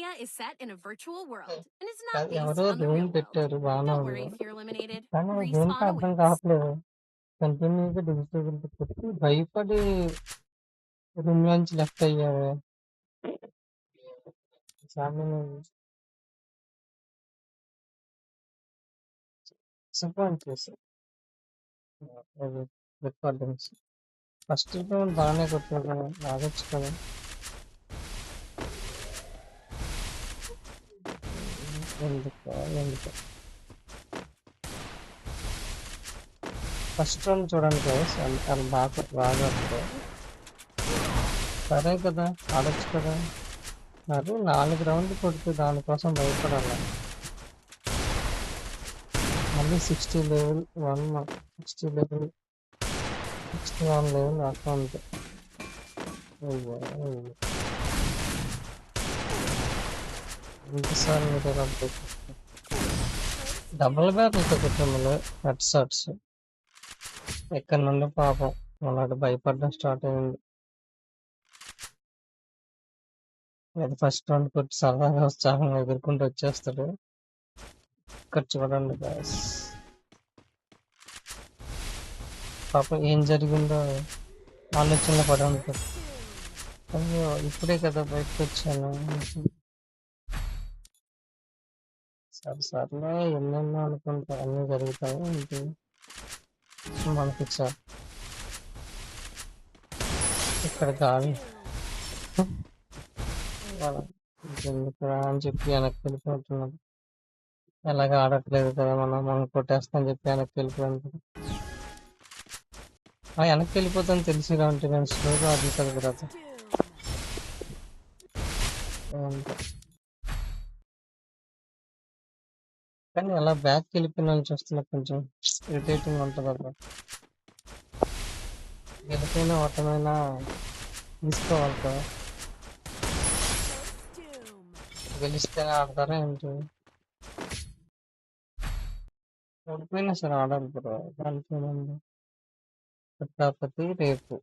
Media is set in a virtual world and is not based ఎవరో on the room real world. పెట్టారు బాగానే Don't ఉంది, worry if you're eliminated. కానీ దేనికి Respawn అర్థం awaits. కావట్లేదు. కంటిన్యూగా డిజిటల్ పెట్టి భయపడి రూమ్ నుంచి లెఫ్ట్ అయ్యారు. డిసప్పాయింట్ చేసి రికార్డింగ్స్ ఫస్ట్ రౌండ్ బాగానే కొట్టారు కదా, ఆగొచ్చు కదా. ఎందుకు ఫస్ట్ రౌండ్ చూడండి గైస్, వాళ్ళు బాగా వస్తారు. సరే కదా, ఆడొచ్చు కదా. మరి 4 రౌండ్లు కొడితే దానికోసం భయపడాలి. మళ్ళీ 60 లెవెల్ 1, 60 లెవెల్ 61 లెవెల్ అకౌంట్. ఇంకోసారి మీరు డబుల్ బ్యారెల్తో కుటుంబంలో హెడ్ షాట్స్ ఎక్కడి నుండి పాపం అలాంటి భయపడడం స్టార్ట్ అయింది. అది ఫస్ట్ రౌండ్ కొట్టి సరదాగా ఉత్సాహంగా ఎదుర్కొంటూ వచ్చేస్తాడు. ఇక్కడ చూడండి guys, పాపం ఏం జరిగిందో ఆలోచనలో పడి ఉంటాడు. అయ్యో ఇప్పుడే కదా బయటకు వచ్చాను. సర్లే ఎన్నెన్నో అనుకుంటా అన్నీ జరుగుతాయి ఏంటి మనకి సార్. ఇక్కడ గాలి ఎందుకురా అని చెప్పి వెనక్కి వెళ్ళిపోతున్నాడు. ఎలాగ ఆడట్లేదు కదా మనం కొట్టేస్తామని చెప్పి వెనక్కి వెళ్ళిపోయింది. వెనక్కి వెళ్ళిపోతాను తెలిసిగా ఉంటే నేను స్లోగా అది కదా తర్వాత. కానీ అలా బ్యాక్కి వెళ్ళిపోయిన వాళ్ళు చూస్తున్నా కొంచెం ఇరిటేటింగ్ ఉంటుంది అప్పుడు. గెలిపోయినా ఓటమైనా తీసుకోవాలి కదా, గెలిస్తేనే ఆడతారా ఏంటి? ఓడిపోయినా సరే ఆడాలి బ్రో, దానికి ఏముంది. కాకపోతే రేపు,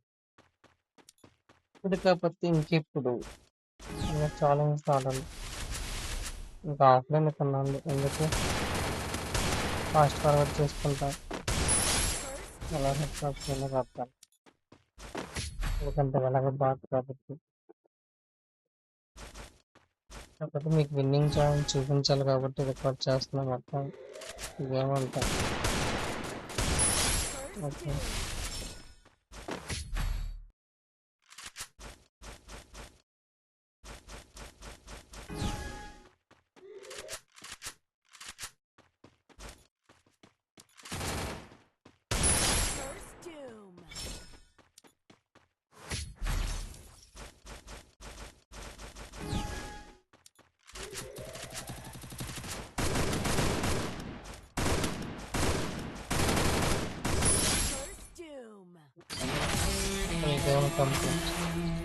ఇప్పుడు కాకపోతే ఇంకెప్పుడు ఛాలెంజ్ ఆడాలి. ఇంకా ఆఫ్లైన్ కొన్నాను, ఎందుకు ఫాస్ట్ ఫార్వర్డ్ చేసుకుంటా అలా హెడ్షాట్స్ రాస్తాను, ఎందుకంటే ఎలాగ బాగా కాబట్టి. కాకపోతే మీకు విన్నింగ్ ఛాలెంజ్ చూపించాలి కాబట్టి రికార్డ్ చేస్తున్నాం మొత్తం ఇదేమంటా. ఓకే ఇదేమో కంప్లీట్.